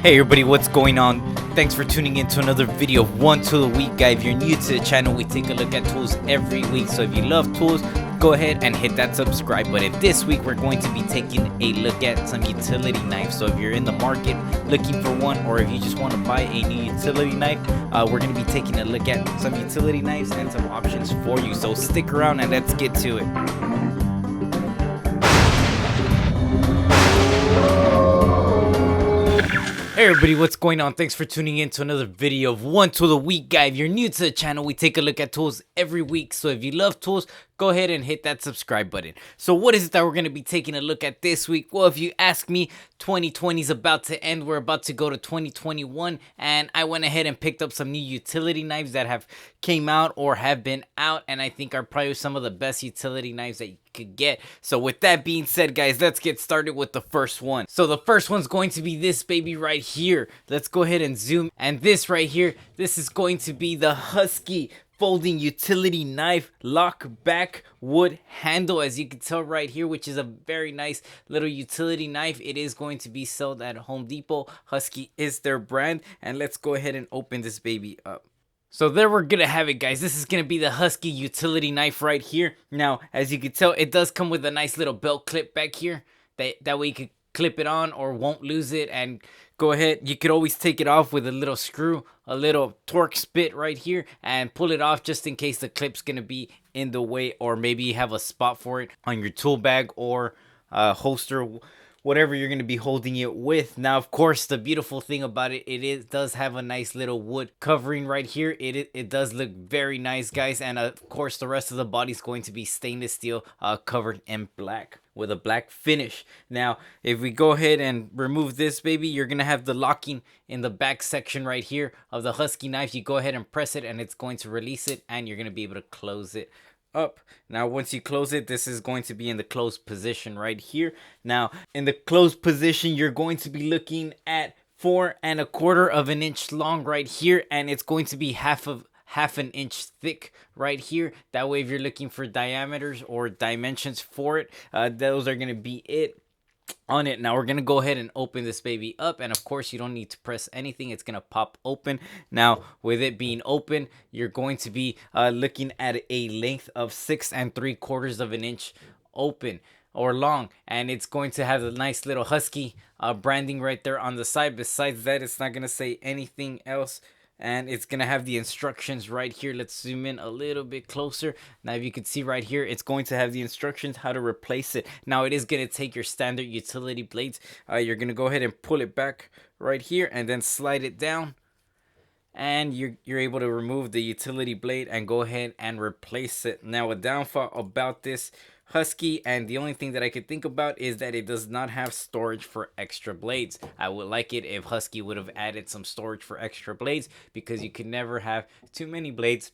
Hey everybody, what's going on? Thanks for tuning in to another video of One Tool a Week, guy. If you're new to the channel, we take a look at tools every week. So if you love tools, go ahead and hit that subscribe button. This week we're going to be taking a look at some utility knives. So if you're in the market looking for one, or if you just want to buy a new utility knife, we're going to be taking a look at some utility knives and some options for you. So stick around and let's get to it. Hey everybody, what's going on? Thanks for tuning in to another video of One Tool a Week, guy. If you're new to the channel, we take a look at tools every week. So if you love tools, go ahead and hit that subscribe button. So what is it that we're going to be taking a look at this week? Well, if you ask me, 2020 is about to end. We're about to go to 2021, and I went ahead and picked up some new utility knives that have came out or have been out, and I think are probably some of the best utility knives that you could get. So with that being said, guys, let's get started with the first one. So the first one's going to be this baby right here. Let's go ahead and zoom, and this right here, this is going to be the Husky folding utility knife, lock back wood handle, as you can tell right here, which is a very nice little utility knife. It is going to be sold at Home Depot. Husky is their brand, and let's go ahead and open this baby up. So there we're gonna have it, guys. This is gonna be the Husky utility knife right here. Now, as you can tell, it does come with a nice little belt clip back here. That way you could clip it on or won't lose it, and go ahead, you could always take it off with a little screw, a little Torx bit right here, and pull it off just in case the clip's gonna be in the way, or maybe you have a spot for it on your tool bag or holster, whatever you're going to be holding it with. Now, of course, the beautiful thing about it, does have a nice little wood covering right here. It does look very nice, guys, and of course the rest of the body is going to be stainless steel, covered in black with a black finish. Now, if we go ahead and remove this baby, you're going to have the locking in the back section right here of the Husky knife. You go ahead and press it, and it's going to release it, and you're going to be able to close it up. Now, once you close it, this is going to be in the closed position right here. Now, in the closed position, you're going to be looking at 4 1/4 of an inch long right here, and it's going to be half an inch thick right here. That way, if you're looking for diameters or dimensions for it, those are going to be it on it. Now we're gonna go ahead and open this baby up, and of course you don't need to press anything, it's gonna pop open. Now with it being open, you're going to be looking at a length of 6 3/4 of an inch open or long, and it's going to have a nice little Husky branding right there on the side. Besides that, it's not gonna say anything else, and it's gonna have the instructions right here. Let's zoom in a little bit closer. Now, if you can see right here, it's going to have the instructions how to replace it. Now, it is gonna take your standard utility blades. You're gonna go ahead and pull it back right here, and then slide it down, and you're able to remove the utility blade and go ahead and replace it. Now, a downfall about this Husky, and the only thing that I could think about, is that it does not have storage for extra blades. I would like it if Husky would have added some storage for extra blades, because you can never have too many blades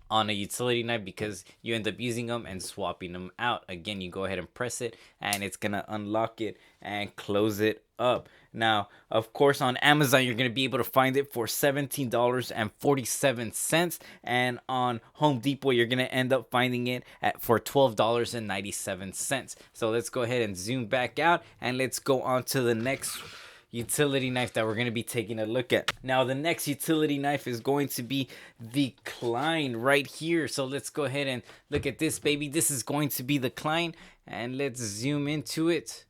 on a utility knife, because you end up using them and swapping them out. Again, you go ahead and press it, and it's gonna unlock it and close it up. Now, of course, on Amazon, you're going to be able to find it for $17.47, and on Home Depot, you're going to end up finding it for $12.97. So let's go ahead and zoom back out, and let's go on to the next utility knife that we're going to be taking a look at. Now, the next utility knife is going to be the Klein right here. So let's go ahead and look at this baby. This is going to be the Klein, and let's zoom into it.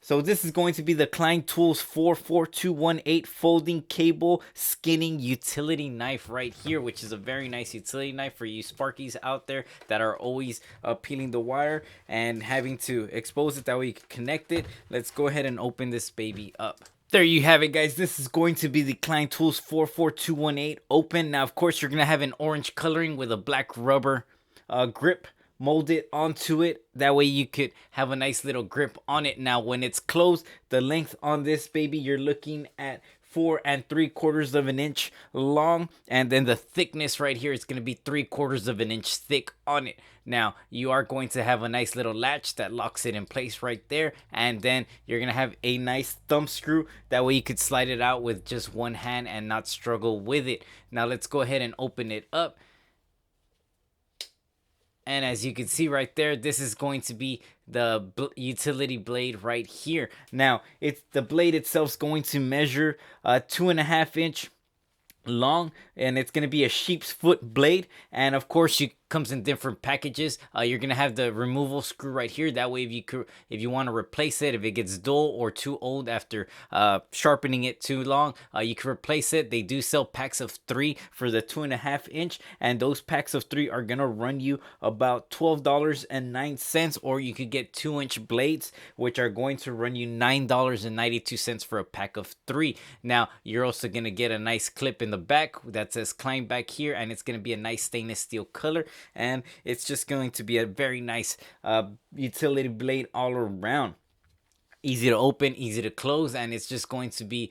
So this is going to be the Klein Tools 44218 folding cable skinning utility knife right here, which is a very nice utility knife for you Sparkies out there that are always peeling the wire and having to expose it. That way you can connect it. Let's go ahead and open this baby up. There you have it, guys. This is going to be the Klein Tools 44218 open. Now, of course, you're going to have an orange coloring with a black rubber grip molded onto it. That way you could have a nice little grip on it. Now, when it's closed, the length on this baby, you're looking at 4 3/4 of an inch long, and then the thickness right here is going to be 3/4 of an inch thick on it. Now, you are going to have a nice little latch that locks it in place right there, and then you're going to have a nice thumb screw. That way you could slide it out with just one hand and not struggle with it. Now, let's go ahead and open it up. And as you can see right there, this is going to be the utility blade right here. Now, it's the blade itself is going to measure 2.5 inch long, and it's going to be a sheep's foot blade. And of course, it comes in different packages. You're going to have the removal screw right here. That way, if you want to replace it, if it gets dull or too old after sharpening it too long, you can replace it. They do sell packs of 3 for the 2.5 inch, and those packs of 3 are going to run you about $12.09, or you could get 2-inch blades, which are going to run you $9.92 for a pack of 3. Now, you're also going to get a nice clip in the back that says Klein back here, and it's going to be a nice stainless steel color, and it's just going to be a very nice utility blade all around. Easy to open, easy to close, and it's just going to be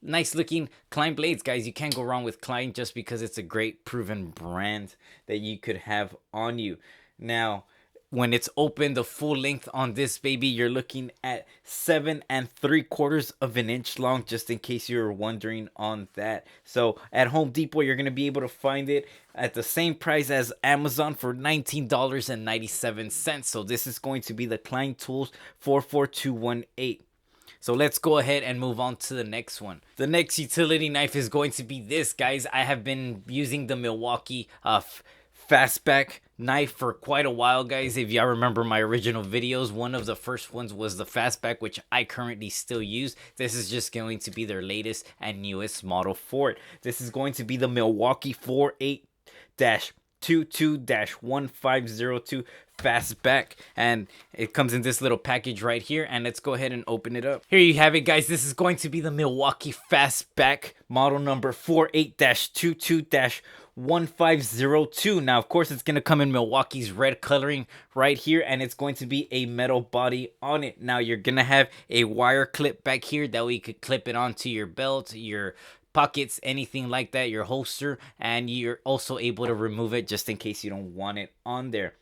nice looking Klein blades, guys. You can't go wrong with Klein just because it's a great proven brand that you could have on you. Now, when it's open, the full length on this baby, you're looking at 7.75 inches long, just in case you're wondering on that. So at Home Depot, you're going to be able to find it at the same price as Amazon for $19.97. So this is going to be the Klein Tools 44218. So let's go ahead and move on to the next one. The next utility knife is going to be this, guys. I have been using the Milwaukee Fastback knife for quite a while, guys. If y'all remember my original videos, one of the first ones was the Fastback, which I currently still use. This is just going to be their latest and newest model for it. This is going to be the Milwaukee 48-22-1502 Fastback, and it comes in this little package right here. And let's go ahead and open it up. Here you have it, guys. This is going to be the Milwaukee Fastback model number 48-22-1502. Now, of course, it's going to come in Milwaukee's red coloring right here, and it's going to be a metal body on it. Now, you're going to have a wire clip back here. That way you could clip it onto your belt, your pockets, anything like that, your holster, and you're also able to remove it just in case you don't want it on there.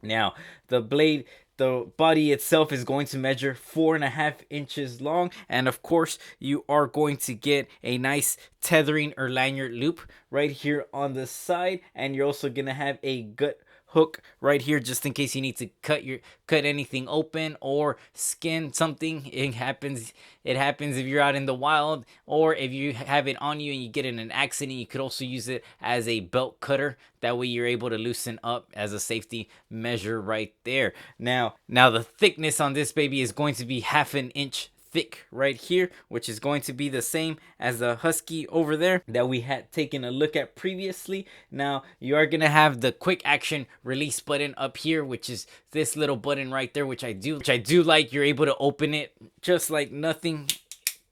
Now, the blade, the body itself is going to measure 4.5 inches long, and of course you are going to get a nice tethering or lanyard loop right here on the side, and you're also going to have a gut hook right here just in case you need to cut anything open or skin something. It happens if you're out in the wild, or if you have it on you and you get in an accident, you could also use it as a belt cutter. That way you're able to loosen up as a safety measure right there. Now the thickness on this baby is going to be 1/2 inch thick right here, which is going to be the same as the Husky over there that we had taken a look at previously. Now, you are going to have the quick action release button up here, which is this little button right there, which I do like. You're able to open it just like nothing.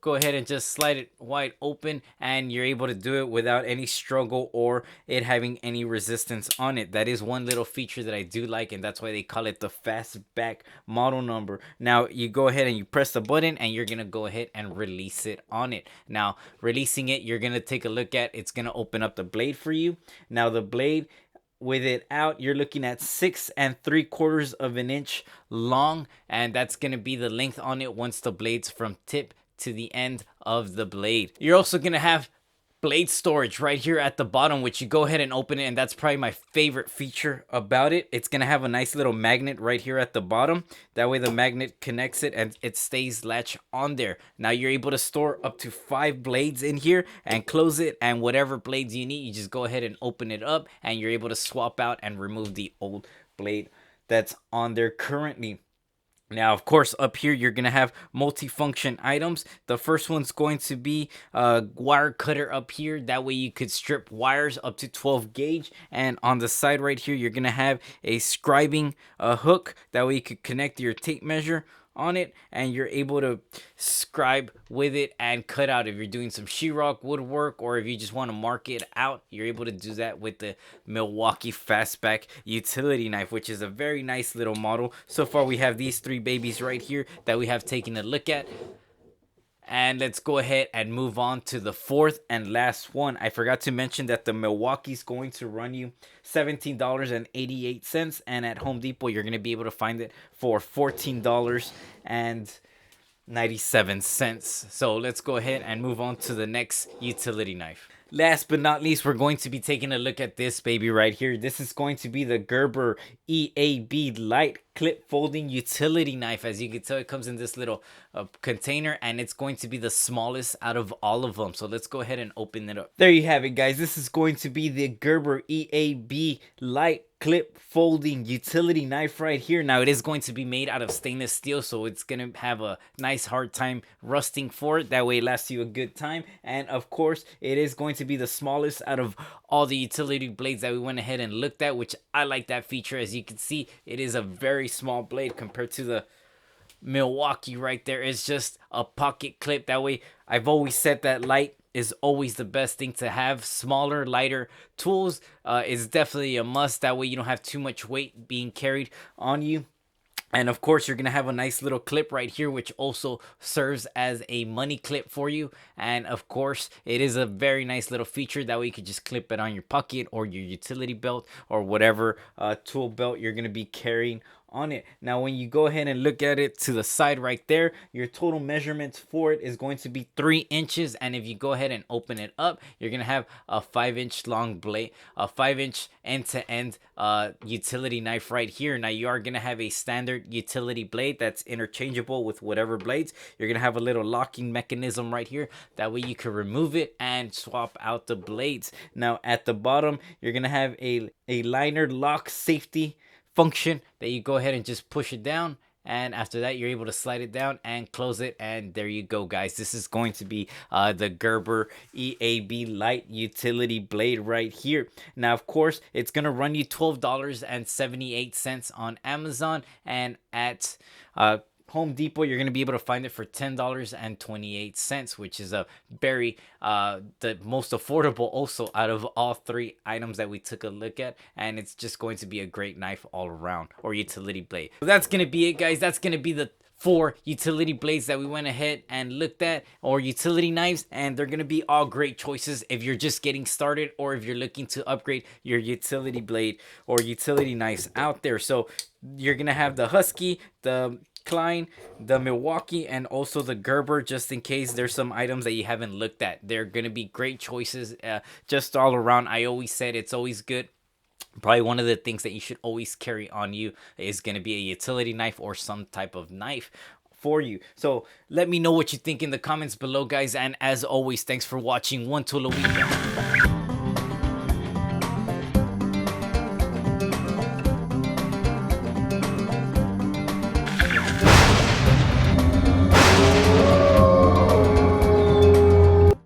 Go ahead and just slide it wide open, and you're able to do it without any struggle or it having any resistance on it. That is one little feature that I do like, and that's why they call it the Fastback model number. Now, you go ahead and you press the button, and you're going to go ahead and release it on it. Now, releasing it, you're going to take a look at, it's going to open up the blade for you. Now, the blade, with it out, you're looking at 6.75 inches long, and that's going to be the length on it once the blade's from tip to the end of the blade. You're also gonna have blade storage right here at the bottom, which you go ahead and open it, and that's probably my favorite feature about it. It's gonna have a nice little magnet right here at the bottom. That way the magnet connects it and it stays latched on there. Now you're able to store up to 5 blades in here and close it, and whatever blades you need, you just go ahead and open it up, and you're able to swap out and remove the old blade that's on there currently. Now, of course, up here, you're going to have multi-function items. The first one's going to be a wire cutter up here. That way you could strip wires up to 12 gauge. And on the side right here, you're going to have a scribing hook. That way you could connect your tape measure on it, and you're able to scribe with it and cut out. If you're doing some sheetrock woodwork, or if you just want to mark it out, you're able to do that with the Milwaukee Fastback utility knife, which is a very nice little model. So far we have these 3 babies right here that we have taken a look at. And let's go ahead and move on to the 4th and last one. I forgot to mention that the Milwaukee's going to run you $17.88, and at Home Depot you're going to be able to find it for $14.97. So let's go ahead and move on to the next utility knife. last but not least, we're going to be taking a look at this baby right here. This is going to be the Gerber E.A.B Lite clip folding utility knife. As you can tell, it comes in this little container, and it's going to be the smallest out of all of them. So let's go ahead and open it up. There you have it, guys. This is going to be the Gerber E.A.B Lite clip folding utility knife right here. Now, it is going to be made out of stainless steel, so it's gonna have a nice hard time rusting for it. That way it lasts you a good time. And of course, it is going to be the smallest out of all the utility blades that we went ahead and looked at, which I like that feature. As you can see, it is a very small blade compared to the Milwaukee right there. It's just a pocket clip. That way, I've always said that Lite is always the best thing to have. Smaller, lighter tools is definitely a must. That way you don't have too much weight being carried on you. And of course, you're going to have a nice little clip right here, which also serves as a money clip for you. And of course, it is a very nice little feature. That way you could just clip it on your pocket or your utility belt or whatever tool belt you're going to be carrying on it. Now, when you go ahead and look at it to the side right there, your total measurements for it is going to be 3 inches. And if you go ahead and open it up, you're going to have a 5-inch long blade, a 5-inch end-to-end utility knife right here. Now, you are going to have a standard utility blade that's interchangeable with whatever blades. You're going to have a little locking mechanism right here. That way you can remove it and swap out the blades. Now, at the bottom, you're going to have a liner lock safety function that you go ahead and just push it down, and after that you're able to slide it down and close it, and there you go, guys. This is going to be the Gerber E.A.B Lite utility blade right here. Now, of course, it's gonna run you $12.78 on Amazon, and at Home Depot, you're going to be able to find it for $10.28, which is a very the most affordable also out of all 3 items that we took a look at. And it's just going to be a great knife all around, or utility blade. So that's going to be it, guys. That's going to be the 4 utility blades that we went ahead and looked at, or utility knives, and they're going to be all great choices if you're just getting started, or if you're looking to upgrade your utility blade or utility knives out there. So you're going to have the Husky, the Klein, the Milwaukee, and also the Gerber, just in case there's some items that you haven't looked at. They're going to be great choices just all around. I always said it's always good. Probably one of the things that you should always carry on you is going to be a utility knife or some type of knife for you. So let me know what you think in the comments below, guys. And as always, thanks for watching One Tool a Week.